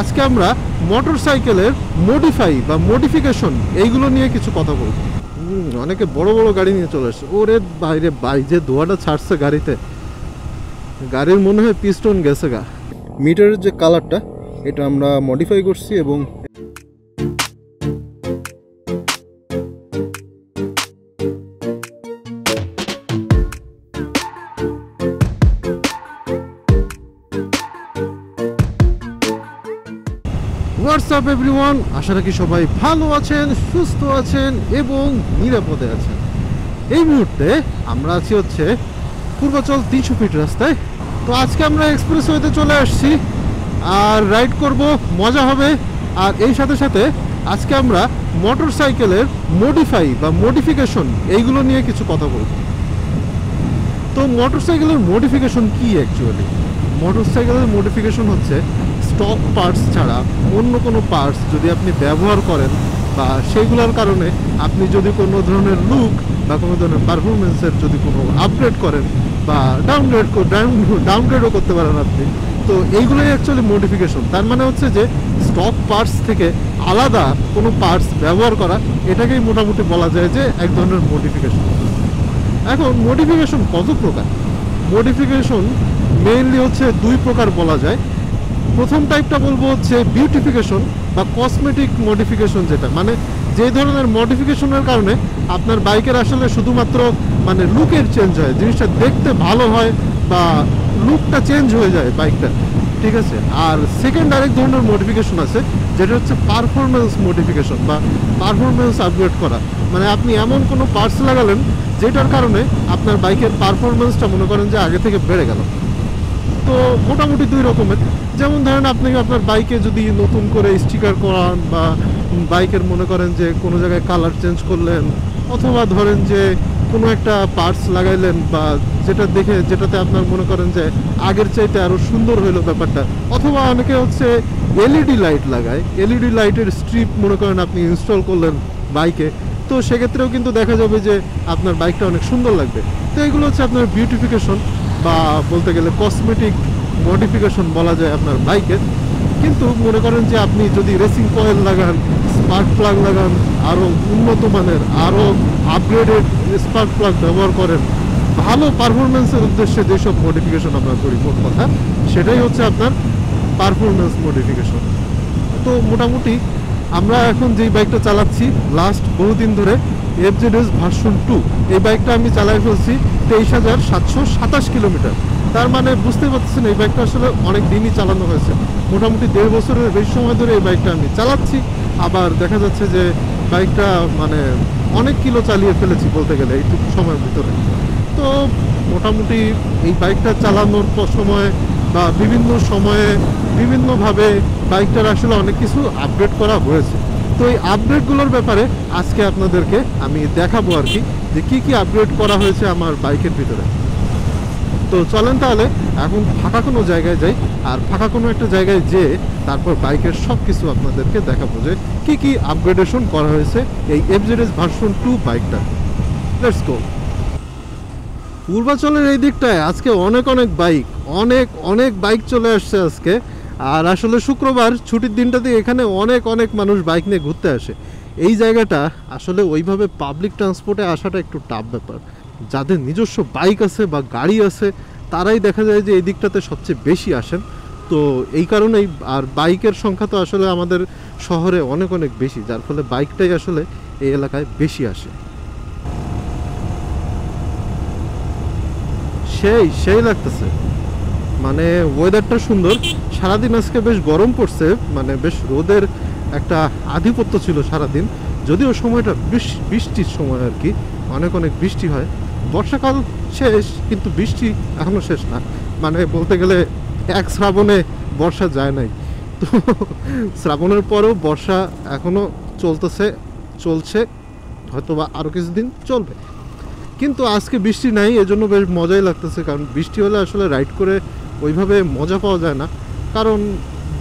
আজকে আমরা মোটরসাইকেলের মডিফাই বা মডিফিকেশন এইগুলো নিয়ে কিছু কথা বলবো। অনেকে বড় বড় গাড়ি নিয়ে চলে আসছে। ওরে বাইরে বাই যে ধোঁয়াটা ছাড়ছে গাড়িতে, গাড়ির মনে হয় পিস্টন গেছে গা। মিটারের যে কালারটা এটা আমরা মডিফাই করছি এবং হোয়াটসঅ্যাপ এভরিওয়ান, আশা রাখি সবাই ভালো আছেন, সুস্থ আছেন এবং নিরাপদে আছেন। এই মুহূর্তে আমরা আছি হচ্ছে পূর্বাচল 300 ফিট রাস্তায়। তো আজকে আমরা এক্সপ্রেসওয়েতে চলে আসছি আর রাইড করব, মজা হবে। আর এই সাথে সাথে আজকে আমরা মোটরসাইকেলের মডিফাই বা মডিফিকেশন এইগুলো নিয়ে কিছু কথা বলব। তো মোটরসাইকেলের মডিফিকেশন কি অ্যাকচুয়ালি? মোটরসাইকেলের মডিফিকেশন হচ্ছে স্টক পার্টস ছাড়া অন্য কোনো পার্টস যদি আপনি ব্যবহার করেন বা সেইগুলোর কারণে আপনি যদি কোনো ধরনের লুক বা কোনো ধরনের পারফরমেন্সের যদি কোনো আপগ্রেড করেন বা ডাউনগ্রেডও করতে পারেন আপনি, তো এইগুলোই অ্যাকচুয়ালি মডিফিকেশন। তার মানে হচ্ছে যে স্টক পার্টস থেকে আলাদা কোনো পার্টস ব্যবহার করা, এটাকেই মোটামুটি বলা যায় যে এক ধরনের মডিফিকেশন। এখন মডিফিকেশন কত প্রকার? মডিফিকেশন মেইনলি হচ্ছে দুই প্রকার বলা যায়। প্রথম টাইপটা বলবো হচ্ছে বিউটিফিকেশন বা কসমেটিক মডিফিকেশন, যেটা মানে যে ধরনের মডিফিকেশনের কারণে আপনার বাইকের আসলে শুধুমাত্র মানে লুকের চেঞ্জ হয়, জিনিসটা দেখতে ভালো হয় বা লুকটা চেঞ্জ হয়ে যায় বাইকটা, ঠিক আছে। আর সেকেন্ড আরেক ধরনের মডিফিকেশন আছে যেটা হচ্ছে পারফরমেন্স মডিফিকেশন বা পারফরমেন্স আপগ্রেড করা। মানে আপনি এমন কোনো পার্টস লাগালেন যেটার কারণে আপনার বাইকের পারফরমেন্সটা মনে করেন যে আগে থেকে বেড়ে গেল। তো মোটামুটি দুই রকমের। যেমন ধরেন আপনি আপনার বাইকে যদি নতুন করে স্টিকার করান বা বাইকের মনে করেন যে কোনো জায়গায় কালার চেঞ্জ করলেন, অথবা ধরেন যে কোনো একটা পার্টস লাগাইলেন বা যেটা দেখে যেটাতে আপনার মনে করেন যে আগের চাইতে আরও সুন্দর হইলো ব্যাপারটা। অথবা অনেকে হচ্ছে এলইডি লাইট লাগায়, এলইডি লাইটের স্ট্রিপ মনে করেন আপনি ইনস্টল করলেন বাইকে, তো সেক্ষেত্রেও কিন্তু দেখা যাবে যে আপনার বাইকটা অনেক সুন্দর লাগবে। তো এগুলো হচ্ছে আপনার বিউটিফিকেশন বা বলতে গেলে কসমেটিক মডিফিকেশন বলা যায় আপনার বাইকের। কিন্তু মনে করেন যে আপনি যদি রেসিং কয়েল লাগান, স্পার্ক প্লাগ লাগান, আরও উন্নত মানের আরও আপগ্রেডেড স্পার্ক প্লাগ ব্যবহার করেন, ভালো পারফরমেন্সের উদ্দেশ্যে যেসব মডিফিকেশন আমরা করি, মোট কথা সেটাই হচ্ছে আপনার পারফরমেন্স মডিফিকেশন। তো মোটামুটি আমরা এখন যেই বাইকটা চালাচ্ছি লাস্ট বহুদিন ধরে, এফজেডএস ভার্সন 2, এই বাইকটা আমি চালাই ফেলছি 23,727 কিলোমিটার। তার মানে বুঝতে পারছেন এই বাইকটা আসলে অনেক দিনই চালানো হয়েছে, মোটামুটি 1.5 বছরের বেশি সময় ধরে এই বাইকটা আমি চালাচ্ছি। আবার দেখা যাচ্ছে যে বাইকটা মানে অনেক কিলো চালিয়ে ফেলেছি বলতে গেলে এইটুকু সময়ের ভিতরে। তো মোটামুটি এই বাইকটা চালানোর সময় বা বিভিন্ন সময়ে বিভিন্নভাবে বাইকটার আসলে অনেক কিছু আপগ্রেড করা হয়েছে। তো এই আপগ্রেডগুলোর ব্যাপারে আজকে আপনাদেরকে আমি দেখাবো আর কি, যে কী কী আপগ্রেড করা হয়েছে আমার বাইকের ভিতরে। তো চলেন তাহলে এখন ফাঁকা কোনো জায়গায় যাই, আর ফাঁকা কোনো একটা জায়গায় যেয়ে তারপর বাইকের সব কিছু আপনাদেরকে দেখাবো যে কী কী আপগ্রেডেশন করা হয়েছে এই এফজেডএস ভার্সন 2 বাইকটা। Let's go. পূর্বাচলের এই দিকটায় আজকে অনেক অনেক বাইক চলে আসছে আজকে। আর আসলে শুক্রবার ছুটির দিনটাতে এখানে অনেক মানুষ বাইক নিয়ে ঘুরতে আসে। এই জায়গাটা আসলে ওইভাবে পাবলিক ট্রান্সপোর্টে আসাটা একটু টাফ ব্যাপার। যাদের নিজস্ব বাইক আছে বা গাড়ি আছে তারাই দেখা যায় যে এই দিকটাতে সবচেয়ে বেশি আসেন। তো এই কারণেই, আর বাইকের সংখ্যা তো আসলে আমাদের শহরে অনেক বেশি, যার ফলে বাইকটাই আসলে এই এলাকায় বেশি আসে। সেই লাগতেছে, মানে ওয়েদারটা সুন্দর। সারাদিন আজকে বেশ গরম পড়ছে, মানে বেশ রোদের একটা আধিপত্য ছিল সারাদিন, যদিও সময়টা বৃষ্টির সময় আর কি, অনেক বৃষ্টি হয়। বর্ষাকাল শেষ কিন্তু বৃষ্টি এখনও শেষ না, মানে বলতে গেলে এক শ্রাবণে বর্ষা যায় নাই। তো শ্রাবণের পরেও বর্ষা এখনও চলছে, হয়তো বা আরও কিছুদিন চলবে। কিন্তু আজকে বৃষ্টি নাই, এজন্য বেশ মজাই লাগতেছে। কারণ বৃষ্টি হলে আসলে রাইড করে ওইভাবে মজা পাওয়া যায় না, কারণ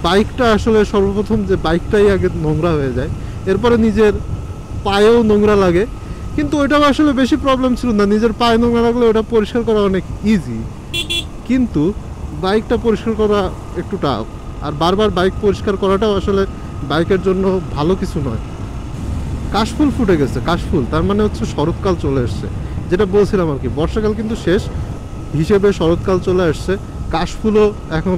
বাইকটা আসলে সর্বপ্রথম যে বাইকটাই আগে নোংরা হয়ে যায়, এরপরে নিজের পায়েও নোংরা লাগে। কিন্তু ওইটাও আসলে বেশি প্রবলেম ছিল না, নিজের পায়ে নোংরা লাগলে ওটা পরিষ্কার করা অনেক ইজি, কিন্তু বাইকটা পরিষ্কার করা একটু টাফ। আর বারবার বাইক পরিষ্কার করাটাও আসলে বাইকের জন্য ভালো কিছু নয়। কাশফুল ফুটে গেছে, কাশফুল তার মানে হচ্ছে শরৎকাল চলে এসছে, যেটা বলছিলাম আর কি। বর্ষাকাল কিন্তু শেষ হিসেবে শরৎকাল চলে আসছে, কাশফুলও এখন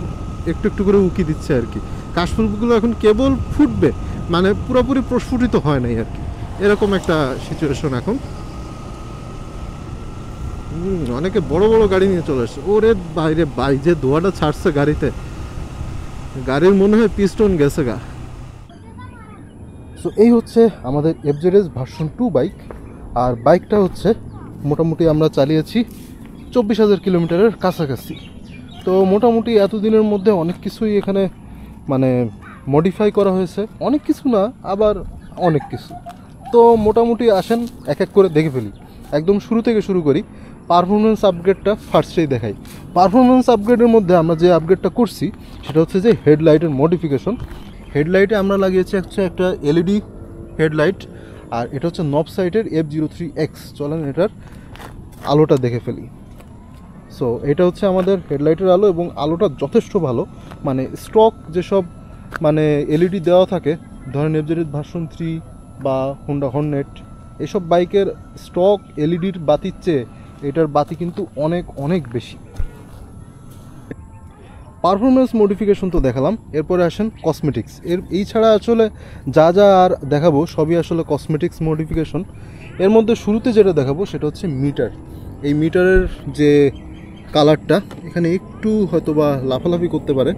একটু একটু করে উকি দিচ্ছে আর কি। কাশফুলগুলো এখন কেবল ফুটবে, মানে পুরোপুরি প্রস্ফুটিত হয় নাই আর কি, এরকম একটা সিচুয়েশন এখন। অনেকে বড় বড় গাড়ি নিয়ে চলে আসছে। ওরে বাইরে বাই, যে ধোঁয়াটা ছাড়ছে গাড়িতে, গাড়ির মনে হয় পিস্টন গেছে গা। সো এই হচ্ছে আমাদের এফজেডএস ভার্সন 2 বাইক। আর বাইকটা হচ্ছে মোটামুটি আমরা চালিয়েছি 24,000 কিলোমিটারের কাছাকাছি। তো মোটামুটি এতদিনের মধ্যে অনেক কিছুই এখানে মানে মডিফাই করা হয়েছে, অনেক কিছু না আবার অনেক কিছু। তো মোটামুটি আসেন এক এক করে দেখে ফেলি। একদম শুরু থেকে শুরু করি, পারফরমেন্স আপগ্রেডটা ফার্স্টেই দেখাই। পারফরমেন্স আপগ্রেডের মধ্যে আমরা যে আপগ্রেডটা করছি সেটা হচ্ছে যে হেডলাইটের মডিফিকেশন। হেডলাইটে আমরা লাগিয়েছি হচ্ছে একটা এলইডি হেডলাইট, আর এটা হচ্ছে নব সাইটের F03X। চলেন এটার আলোটা দেখে ফেলি। সো এটা হচ্ছে আমাদের হেডলাইটের আলো, এবং আলোটা যথেষ্ট ভালো। মানে স্টক যেসব মানে এলইডি দেওয়া থাকে, ধরেন এফজেড ভার্সন 3 বা হোন্ডা হর্নেট, এসব বাইকের স্টক এলইডির বাতির চেয়ে এটার বাতি কিন্তু অনেক অনেক বেশি। পারফরমেন্স মডিফিকেশন তো দেখালাম, এরপরে আসেন কসমেটিক্স। এই ছাড়া আসলে যা যা আর দেখাবো সবই আসলে কসমেটিক্স মডিফিকেশন। এর মধ্যে শুরুতে যেটা দেখাবো সেটা হচ্ছে মিটার। এই মিটারের যে কালারটা এখানে একটু হয়তো বা লাফালাফি করতে পারে,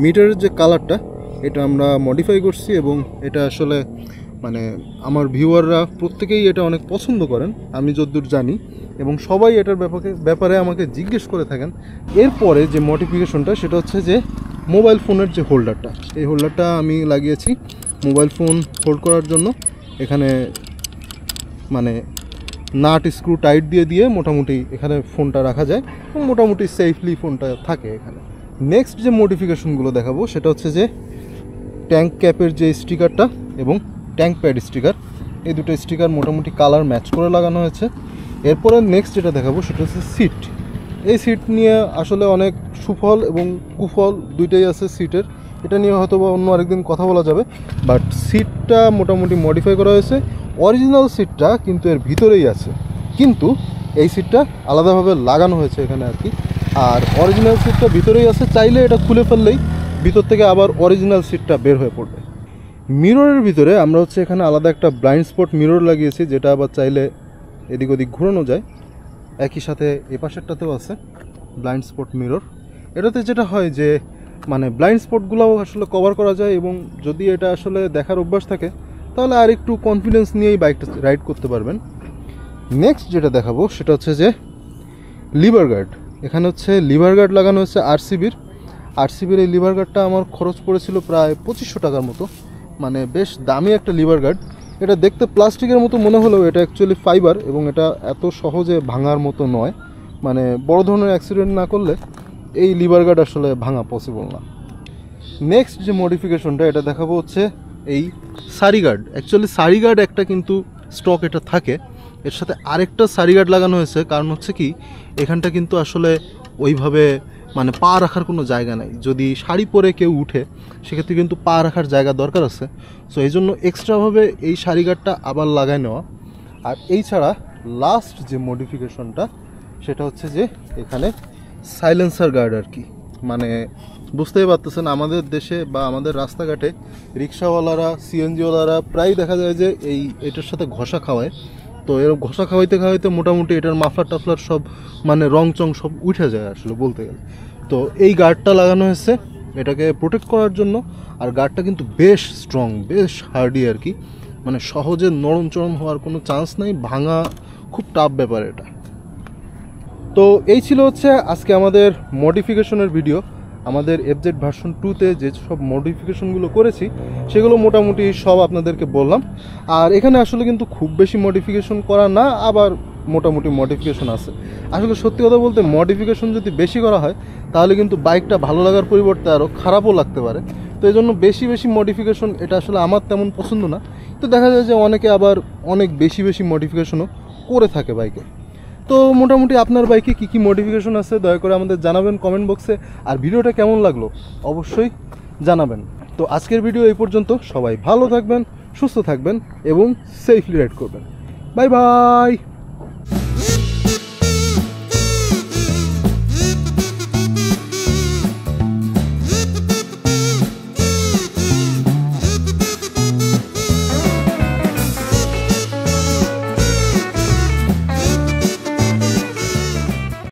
মিটারের যে কালারটা এটা আমরা মডিফাই করছি, এবং এটা আসলে মানে আমার ভিউয়াররা প্রত্যেকেই এটা অনেক পছন্দ করেন আমি যতদূর জানি, এবং সবাই এটার ব্যাপারে আমাকে জিজ্ঞেস করে থাকেন। এরপরে যে মডিফিকেশনটা সেটা হচ্ছে যে মোবাইল ফোনের যে হোল্ডারটা, এই হোল্ডারটা আমি লাগিয়েছি মোবাইল ফোন হোল্ড করার জন্য। এখানে মানে নাট স্ক্রু টাইট দিয়ে দিয়ে মোটামুটি এখানে ফোনটা রাখা যায়, এবং মোটামুটি সেফলি ফোনটা থাকে এখানে। নেক্সট যে মডিফিকেশনগুলো দেখাবো সেটা হচ্ছে যে ট্যাঙ্ক ক্যাপের যে স্টিকারটা এবং ট্যাঙ্ক প্যাড স্টিকার, এই দুটো স্টিকার মোটামুটি কালার ম্যাচ করে লাগানো হয়েছে। এরপরে নেক্সট যেটা দেখাবো সেটা হচ্ছে সিট। এই সিট নিয়ে আসলে অনেক সুফল এবং কুফল দুইটাই আছে সিটের, এটা নিয়ে হয়তো বা অন্য আরেকদিন কথা বলা যাবে। বাট সিটটা মোটামুটি মডিফাই করা হয়েছে। অরিজিনাল সিটটা কিন্তু এর ভিতরেই আছে, কিন্তু এই সিটটা আলাদাভাবে লাগানো হয়েছে এখানে আর কি। আর অরিজিনাল সিটটা ভিতরেই আছে, চাইলে এটা খুলে ফেললেই ভিতর থেকে আবার অরিজিনাল সিটটা বের হয়ে পড়বে। মিররের ভিতরে আমরা হচ্ছে এখানে আলাদা একটা ব্লাইন্ড স্পট মিরর লাগিয়েছি, যেটা আবার চাইলে এদিক ওদিক ঘোরানো যায়। একই সাথে এ পাশেরটাতেও আছে ব্লাইন্ড স্পট মিরর। এটাতে যেটা হয় যে মানে ব্লাইন্ড স্পটগুলোও আসলে কভার করা যায়, এবং যদি এটা আসলে দেখার অভ্যাস থাকে তাহলে আর একটু কনফিডেন্স নিয়েই বাইকটা রাইড করতে পারবেন। নেক্সট যেটা দেখাবো সেটা হচ্ছে যে লিভার গার্ড। এখানে হচ্ছে লিভার গার্ড লাগানো হচ্ছে আরসিবির এই লিভার গার্ডটা আমার খরচ পড়েছিল প্রায় 2500 টাকার মতো, মানে বেশ দামি একটা লিভার গার্ড। এটা দেখতে প্লাস্টিকের মতো মনে হলেও এটা অ্যাকচুয়ালি ফাইবার, এবং এটা এত সহজে ভাঙার মতো নয়। মানে বড় ধরনের অ্যাক্সিডেন্ট না করলে এই লিভার গার্ড আসলে ভাঙা পসিবল না। নেক্সট যে মডিফিকেশনটা এটা দেখাবো হচ্ছে এই সারি গার্ড। অ্যাকচুয়ালি সারি গার্ড একটা কিন্তু স্টক এটা থাকে, এর সাথে আরেকটা সারি গার্ড লাগানো হয়েছে। কারণ হচ্ছে কি, এখানটা কিন্তু আসলে ওইভাবে মানে পা রাখার কোনো জায়গা নাই। যদি শাড়ি পরে কেউ উঠে সেক্ষেত্রে কিন্তু পা রাখার জায়গা দরকার আছে। সো এই জন্য এক্সট্রাভাবে এই সারি গার্ডটা আবার লাগাই নেওয়া। আর এই ছাড়া লাস্ট যে মডিফিকেশনটা সেটা হচ্ছে যে এখানে সাইলেন্সার গার্ড আর কি। মানে বুঝতেই পারতেছেন আমাদের দেশে বা আমাদের রাস্তাঘাটে রিক্সাওয়ালারা সিএনজিওয়ালারা প্রায় দেখা যায় যে এটার সাথে ঘষা খাওয়ায়। তো এরকম ঘষা খাওয়াইতে খাওয়াইতে মোটামুটি এটার মাফলার টাফলার সব মানে রং চং সব উঠে যায় আসলে বলতে গেলে। তো এই গার্ডটা লাগানো হয়েছে এটাকে প্রোটেক্ট করার জন্য। আর গার্ডটা কিন্তু বেশ স্ট্রং, বেশ হার্ডি আর কি, মানে সহজে নরম চরম হওয়ার কোনো চান্স নাই, ভাঙা খুব টাফ ব্যাপার এটা। তো এই ছিল হচ্ছে আজকে আমাদের মডিফিকেশনের ভিডিও। আমাদের এফজেড ভার্সন 2তে যে সব মডিফিকেশনগুলো করেছি সেগুলো মোটামুটি সব আপনাদেরকে বললাম। আর এখানে আসলে কিন্তু খুব বেশি মডিফিকেশন করা না, আবার মোটামুটি মডিফিকেশন আছে। আসলে সত্যি কথা বলতে মডিফিকেশন যদি বেশি করা হয় তাহলে কিন্তু বাইকটা ভালো লাগার পরিবর্তে আরও খারাপও লাগতে পারে। তো এই জন্য বেশি বেশি মডিফিকেশন এটা আসলে আমার তেমন পছন্দ না। তো দেখা যায় যে অনেকে আবার অনেক বেশি বেশি মডিফিকেশনও করে থাকে বাইকে। তো মোটামুটি আপনার বাইকে কী কী মডিফিকেশন আছে দয়া করে আমাদের জানাবেন কমেন্ট বক্সে। আর ভিডিওটা কেমন লাগলো অবশ্যই জানাবেন। তো আজকের ভিডিও এই পর্যন্ত। সবাই ভালো থাকবেন, সুস্থ থাকবেন এবং সেফলি রাইড করবেন। Bye bye.